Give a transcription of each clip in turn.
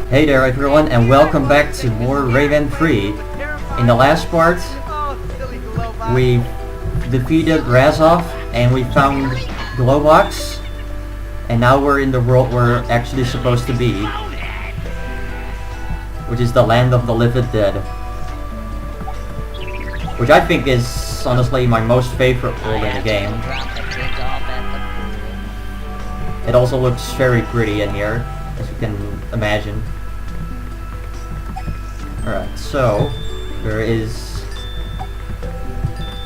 Hey there everyone and welcome back to more Rayman 3. In the last part we defeated Razov and we found Glowbox, and now we're in the world we're actually supposed to be, which is the land of the Livid Dead, which I think is honestly my most favorite world in the game. It also looks very pretty in here, as you can imagine. Alright, so there is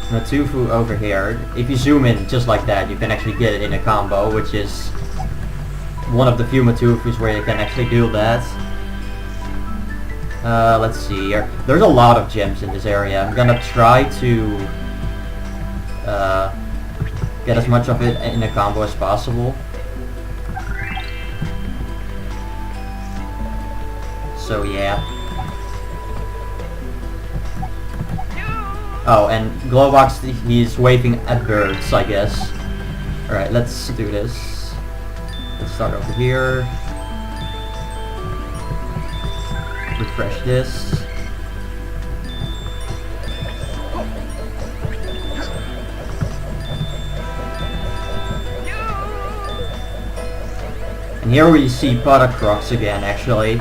Matufu over here. If you zoom in just like that, you can actually get it in a combo, which is one of the few Matufus where you can actually do that. Let's see here. There's a lot of gems in this area. I'm gonna try to get as much of it in a combo as possible. So yeah. Oh, and Glowbox, he's waving at birds, I guess. Alright, let's do this. Let's start over here. Refresh this. And here we see Potacrocs again, actually.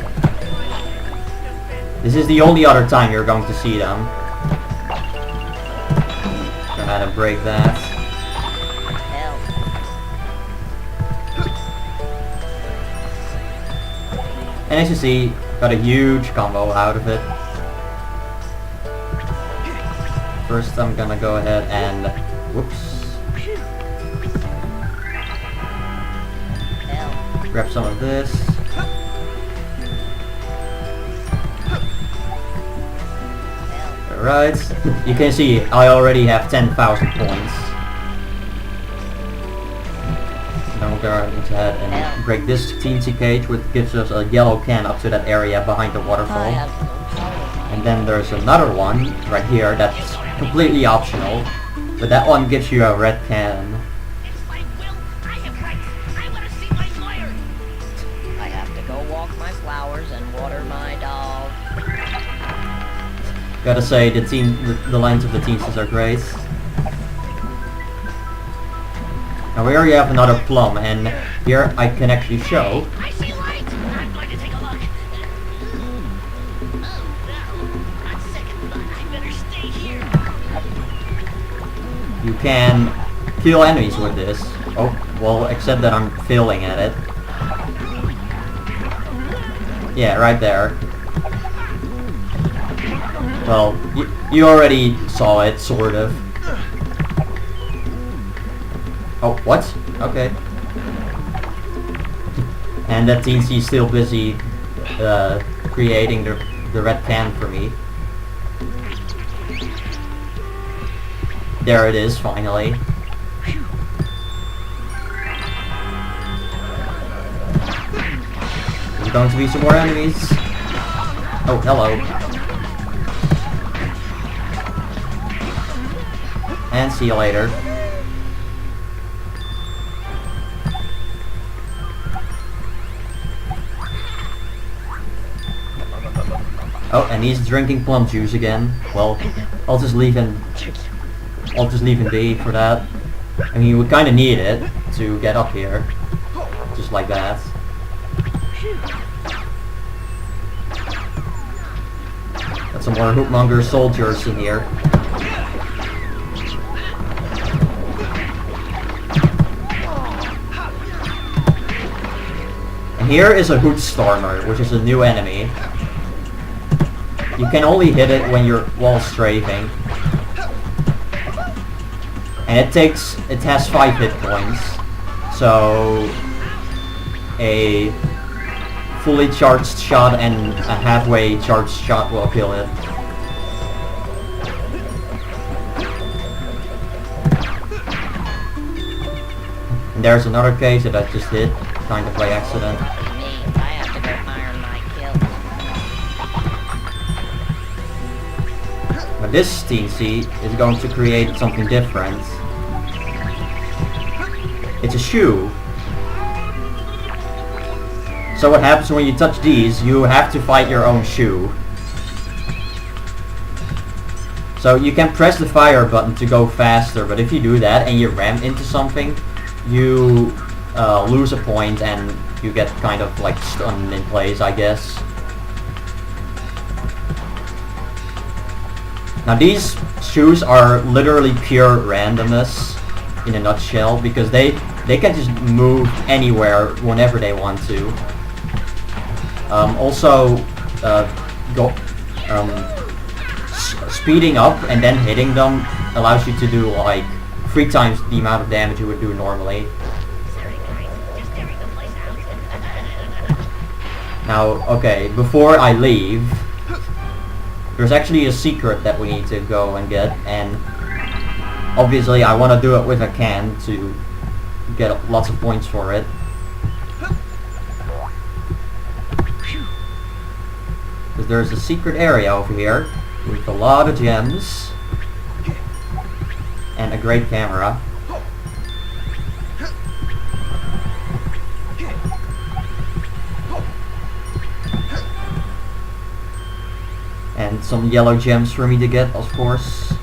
This is the only other time you're going to see them. Gonna have to break that. And as you see, got a huge combo out of it. First I'm gonna go ahead and... whoops. Grab some of this. Alright, you can see I already have 10,000 points. Now we're going to head and break this teensy cage, which gives us a yellow can up to that area behind the waterfall. And then there's another one right here that's completely optional, but that one gives you a red can. I have to go walk my flowers and water my dog. Gotta say, the lines of the teens are great. Now we already have another plum, and here I can actually show. I see light! I'm going to take a look. Oh no, on second thought, I better stay here. You can kill enemies with this. Oh, well, except that I'm failing at it. Yeah, right there. Well, you already saw it, sort of. Oh, what? Okay. And that teensy is still busy creating the red can for me. There it is, finally. There's going to be some more enemies. Oh, hello. And see you later. Oh, and he's drinking plum juice again. Well, I'll just leave him be for that. I mean, we kind of need it to get up here, just like that. Got some more Hoopmonger soldiers in here. Here is a Hootstormer, which is a new enemy. You can only hit it when you're wall strafing. And it has 5 hit points. So a fully charged shot and a halfway charged shot will kill it. And there's another case that I just hit, kind of by accident. But this teensy is going to create something different. It's a shoe. So what happens when you touch these, you have to fight your own shoe. So you can press the fire button to go faster, but if you do that and you ram into something, you lose a point and you get kind of like stunned in place, I guess. Now these shoes are literally pure randomness in a nutshell, because they can just move anywhere whenever they want to. Speeding up and then hitting them allows you to do like 3 times the amount of damage you would do normally. Now, okay, before I leave, there's actually a secret that we need to go and get, and obviously I want to do it with a can to get lots of points for it. Because there's a secret area over here with a lot of gems and a great camera. And some yellow gems for me to get, of course.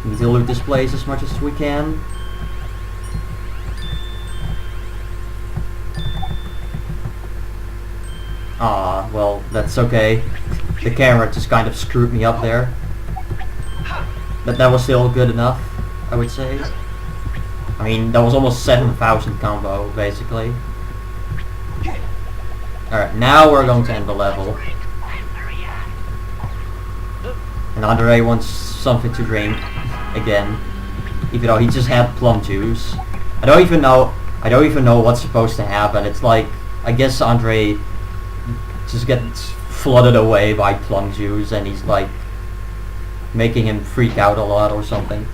We need to loot this place as much as we can. Ah, well, that's okay. The camera just kind of screwed me up there. But that was still good enough, I would say. I mean, that was almost 7,000 combo, basically. Alright, now we're going to end the level. And Andre wants something to drink again, even though he just had plum juice. I don't even know what's supposed to happen. It's like, I guess Andre just gets flooded away by plum juice and he's like making him freak out a lot or something.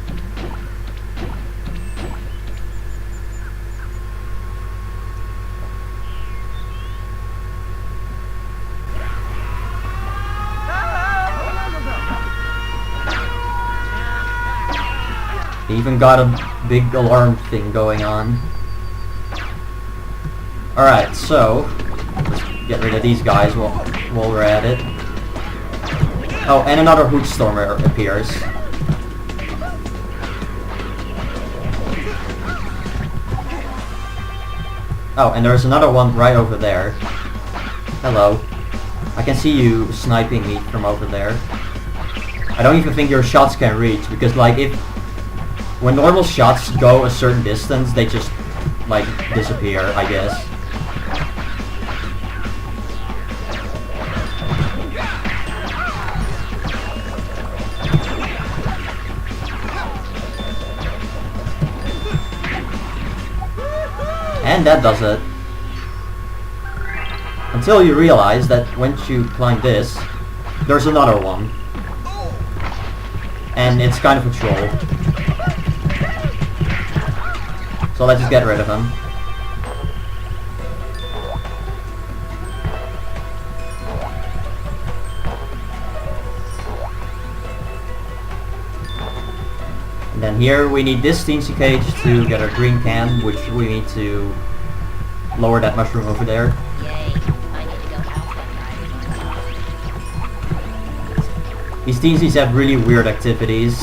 He even got a big alarm thing going on. Alright, so let's get rid of these guys while we're at it. Oh, and another Hoodstormer appears. Oh, and there's another one right over there. Hello. I can see you sniping me from over there. I don't even think your shots can reach, because like when normal shots go a certain distance, they just like disappear, I guess. And that does it. Until you realize that once you climb this, there's another one. And it's kind of a troll. So let's just get rid of him. And then here we need this teensy cage to get our green can, which we need to lower that mushroom over there. Yay, I need to go help that guy. These teensies have really weird activities.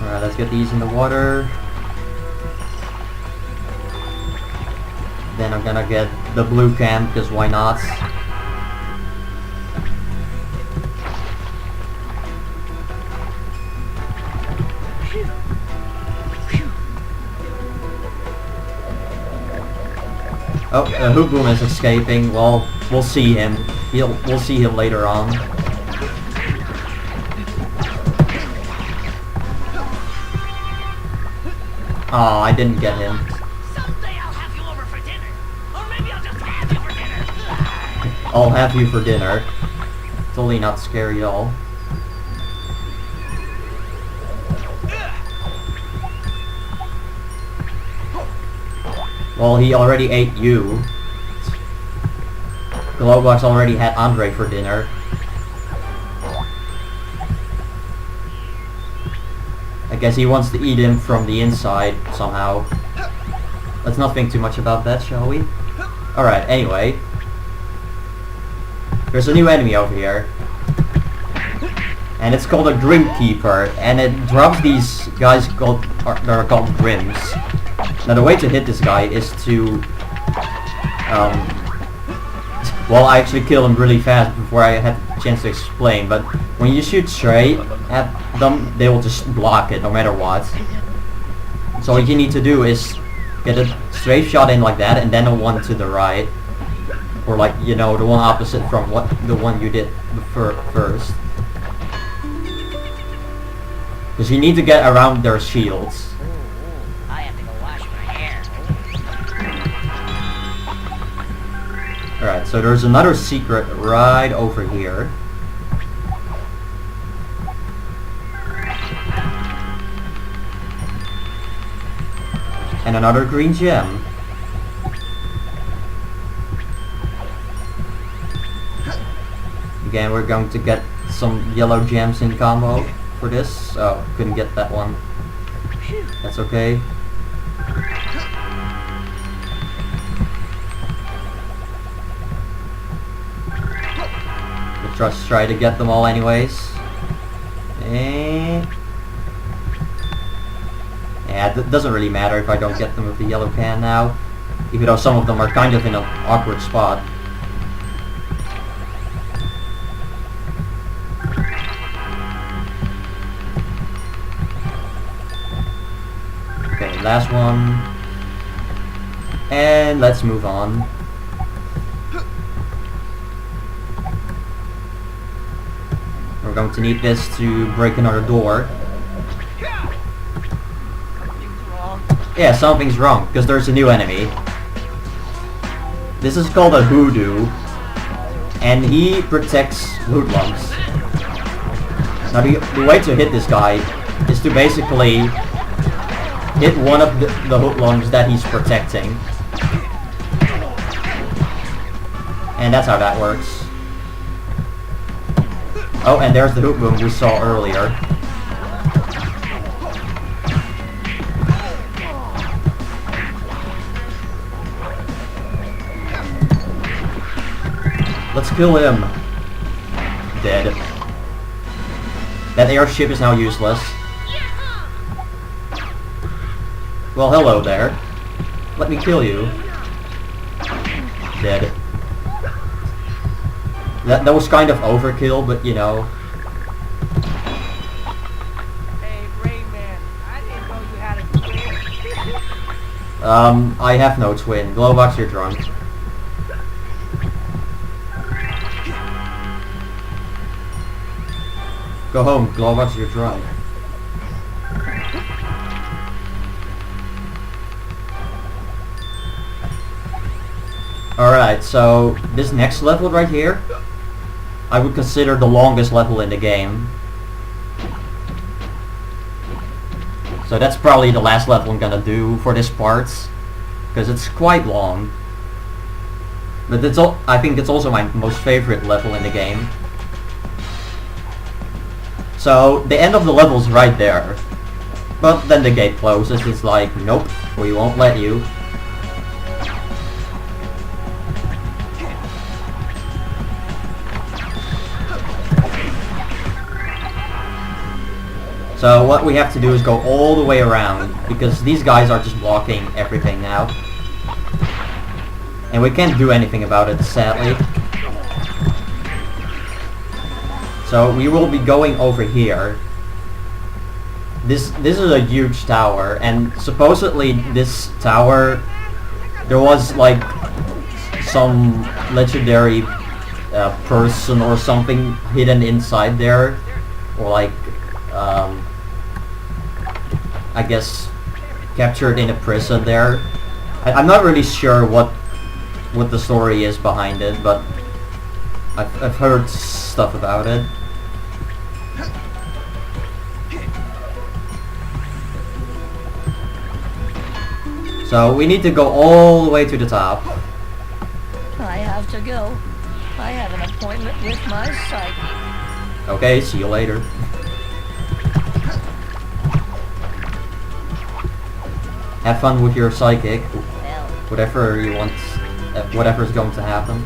Alright, let's get these in the water. Then I'm gonna get the blue can, because why not? Oh, Hoodlum is escaping. Well, we'll see him. We'll see him later on. Oh, I didn't get him. Someday I'll have you over for dinner. Or maybe I'll just have you for dinner. I'll have you for dinner. Totally not scary at all. Well, he already ate you. Glowbox already had Andre for dinner. I guess he wants to eat him from the inside somehow. Let's not think too much about that, shall we? Alright, anyway. There's a new enemy over here. And it's called a Grim Keeper. And it drops these guys called that are called Grims. Now the way to hit this guy is to well, I actually kill him really fast before I had a chance to explain, but when you shoot straight at them, they will just block it no matter what. So what you need to do is get a straight shot in like that, and then a one to the right. Or like, you know, the one opposite from the one you did first. Because you need to get around their shields. I have to go wash my hair. Alright, so there's another secret right over here. And another green gem. Again, we're going to get some yellow gems in combo for this. Oh, couldn't get that one. That's okay. We'll just try to get them all anyways. And yeah, it doesn't really matter if I don't get them with the yellow can now. Even though some of them are kind of in an awkward spot. Okay, last one. And let's move on. We're going to need this to break another door. Yeah, something's wrong, because there's a new enemy. This is called a Hoodoo, and he protects Hoodlums. Now the way to hit this guy is to basically hit one of the Hoodlums that he's protecting. And that's how that works. Oh, and there's the Hoodlum we saw earlier. Let's kill him. Dead. That airship is now useless. Well, hello there. Let me kill you. Dead. That was kind of overkill, but you know. Hey, Rayman, I didn't know you had a twin. I have no twin. Glowbox, you're drunk. Go home, Glowbox, you're drunk. Alright, so this next level right here, I would consider the longest level in the game. So that's probably the last level I'm gonna do for this part, because it's quite long. But I think it's also my most favorite level in the game. So the end of the level's right there. But then the gate closes, it's like, nope, we won't let you. So what we have to do is go all the way around, because these guys are just blocking everything now. And we can't do anything about it, sadly. So we will be going over here. This is a huge tower, and supposedly this tower, there was like some legendary person or something hidden inside there, or like I guess captured in a prison there. I'm not really sure what the story is behind it, but I've heard stuff about it. So we need to go all the way to the top. I have to go. I have an appointment with my psychic. Okay, see you later. Have fun with your psychic. Hell, Whatever you want, whatever is going to happen.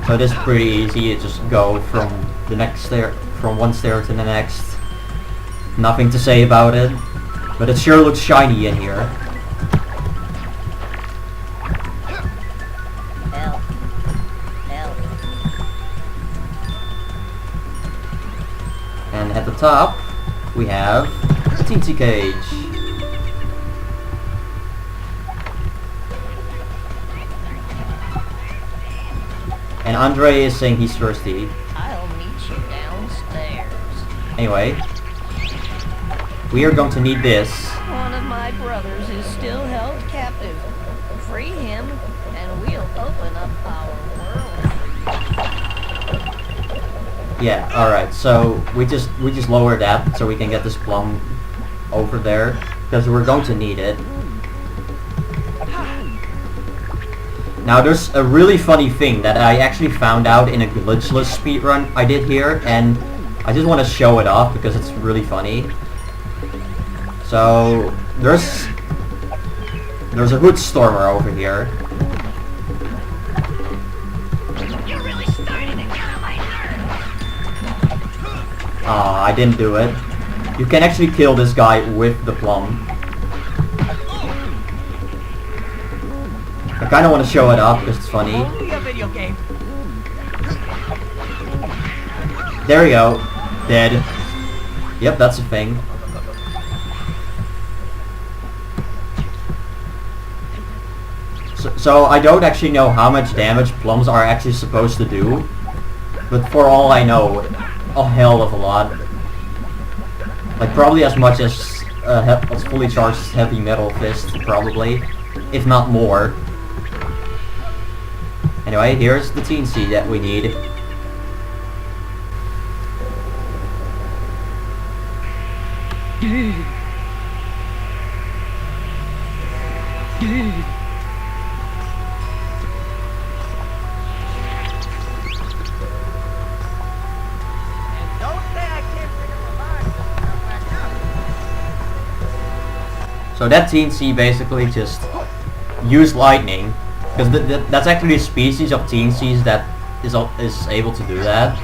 So this is pretty easy. You just go from the next stair, from one stair to the next. Nothing to say about it, but it sure looks shiny in here. hell, hell. And at the top, we have the teensy cage. And Andre is saying he's thirsty. I'll meet you downstairs. Anyway, we are going to need this. One of my brothers is still held captive. Free him, and we'll open up our world. Yeah, alright, so we just lower that so we can get this plum over there, because we're going to need it. Now there's a really funny thing that I actually found out in a glitchless speedrun I did here, and I just want to show it off because it's really funny. So there's a hood stormer over here. You're really starting to get on my nerves. I didn't do it. You can actually kill this guy with the plum. I kind of want to show it off because it's funny. Only a video game. There we go. Dead. Yep, that's a thing. So I don't actually know how much damage plums are actually supposed to do. But for all I know, a hell of a lot. Like probably as much as a fully charged heavy metal fist, probably. If not more. Anyway, here's the teensy that we need. Don't say I can't figure my mind back out. So that teensy basically just use lightning. Because that's actually a species of teensies that is able to do that.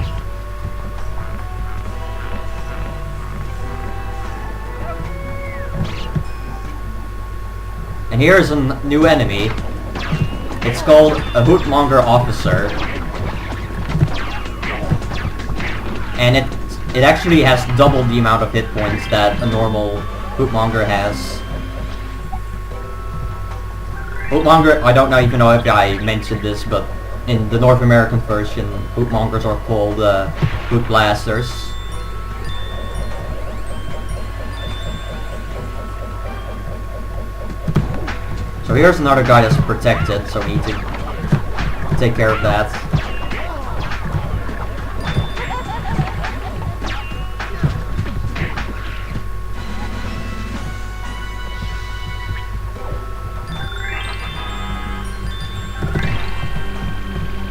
And here's a new enemy. It's called a Hoodmonger Officer. And it actually has double the amount of hit points that a normal Hoodmonger has. Hoodmonger, I don't even know if I mentioned this, but in the North American version, Hoodmongers are called Hood Blasters. So here's another guy that's protected, so we need to take care of that.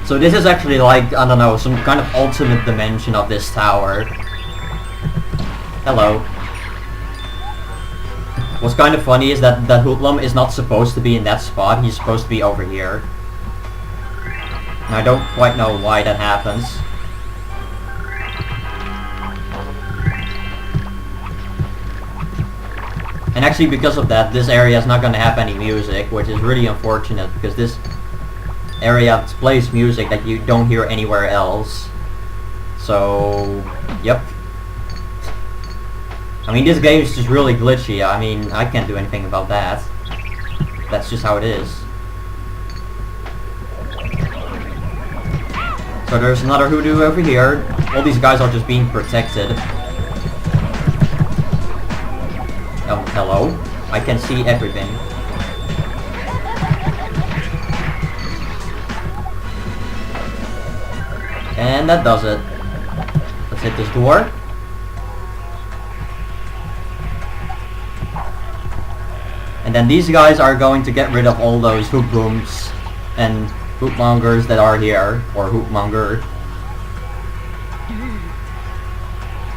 So this is actually like, I don't know, some kind of ultimate dimension of this tower. Hello. What's kind of funny is that Hoodlum is not supposed to be in that spot, he's supposed to be over here. And I don't quite know why that happens. And actually because of that, this area is not going to have any music, which is really unfortunate, because this area plays music that you don't hear anywhere else. So, yep. I mean, this game is just really glitchy. I mean, I can't do anything about that. That's just how it is. So there's another hoodoo over here. All these guys are just being protected. Oh, hello. I can see everything. And that does it. Let's hit this door. And then these guys are going to get rid of all those hoodlums and hoopmongers that are here, or hoopmonger.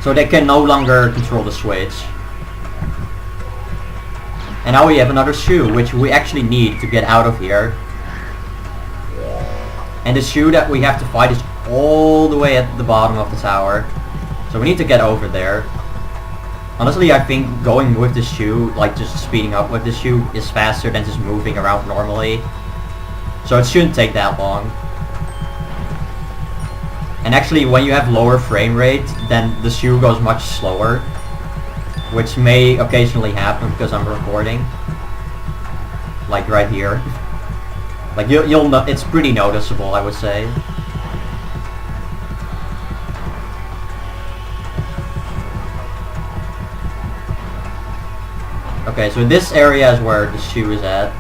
So they can no longer control the switch. And now we have another shoe, which we actually need to get out of here. And the shoe that we have to fight is all the way at the bottom of the tower. So we need to get over there. Honestly, I think going with the shoe, like just speeding up with the shoe, is faster than just moving around normally. So it shouldn't take that long. And actually, when you have lower frame rate, then the shoe goes much slower. Which may occasionally happen because I'm recording. Like right here. Like you'll know, it's pretty noticeable, I would say. Okay, so this area is where the shoe is at.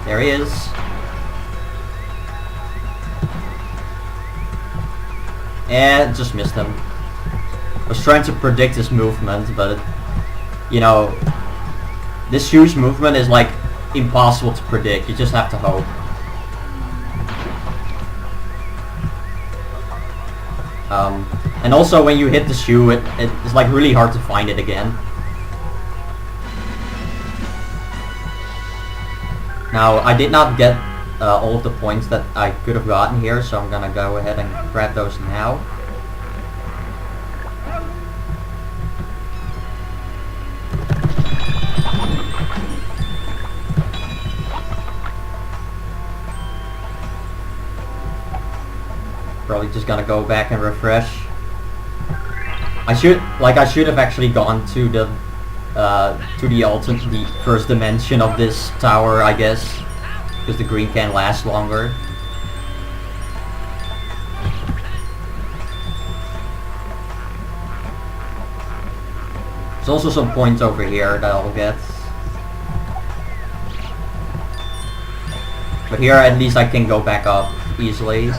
There he is. And just missed him. I was trying to predict his movement, but you know, this shoe's movement is like impossible to predict. You just have to hope. And also when you hit the shoe, it's like really hard to find it again. Now, I did not get all of the points that I could have gotten here, so I'm gonna go ahead and grab those now. Probably just gonna go back and refresh. I should have actually gone to the first dimension of this tower, I guess, because the green can last longer. There's also some points over here that I'll get. But here at least I can go back up easily.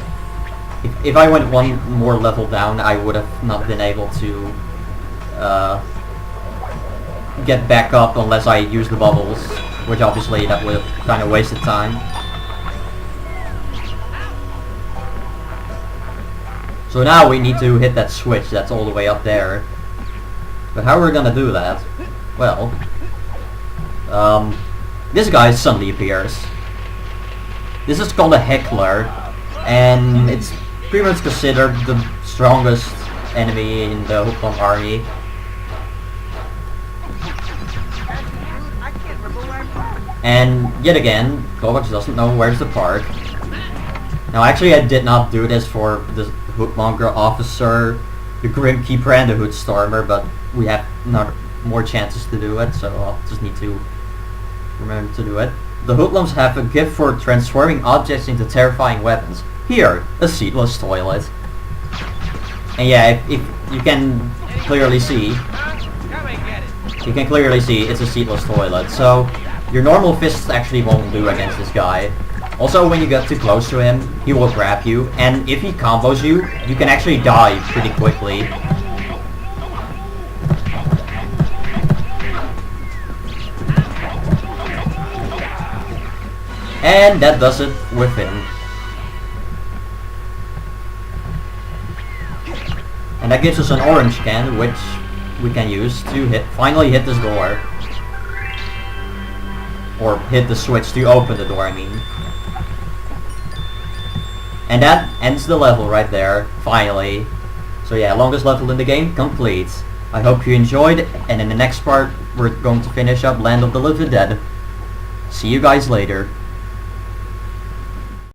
If I went one more level down, I would have not been able to get back up unless I use the bubbles, which obviously that would have kind of wasted time. So now we need to hit that switch that's all the way up there. But how are we gonna do that? Well, this guy suddenly appears. This is called a heckler, and it's pretty much considered the strongest enemy in the Hoodlum army. And yet again, Kovacs doesn't know where's the park. Now actually I did not do this for the Hoodmonger officer, the Grim Keeper and the Hoodstormer, but we have not more chances to do it, so I'll just need to remember to do it. The Hoodlums have a gift for transforming objects into terrifying weapons. Here, a seatless toilet. And yeah, if you can clearly see, it's a seatless toilet. So your normal fists actually won't do against this guy. Also, when you get too close to him, he will grab you, and if he combos you, you can actually die pretty quickly. And that does it with him. And that gives us an orange can, which we can use to finally hit this door. Or hit the switch to open the door, I mean. And that ends the level right there, finally. So yeah, longest level in the game, complete. I hope you enjoyed, and in the next part, we're going to finish up Land of the Livid Dead. See you guys later.